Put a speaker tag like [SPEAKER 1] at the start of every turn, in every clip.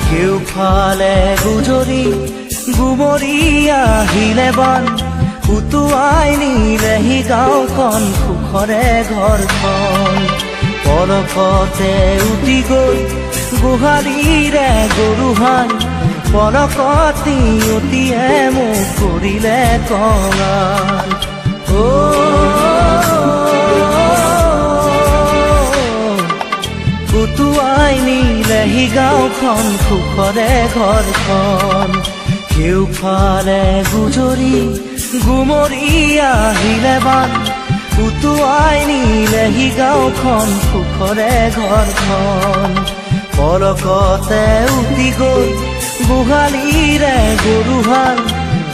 [SPEAKER 1] কেউফালে গুজৰি গুমৰি আহিলে বান উটুৱাই নিলেহি গাঁওখন সুখৰে ঘৰখন পলকতে উটি গৈ গোহালিৰে গৰুহাল পলকতি উটিয়ে মোক কৰিলে কঙাল উটুৱাই নিলেহি গাঁওখন সুখৰে ঘৰখন কেউফালে গুজৰি গুমৰি আহিলে বান উটুৱাই নিলেহি গাঁওখন সুখৰে ঘৰখন পলকতে উটি গৈ গোহালিৰে গৰুহাল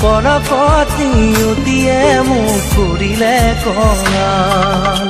[SPEAKER 1] পলকতি উটিয়ে মোক কৰিলে কঙাল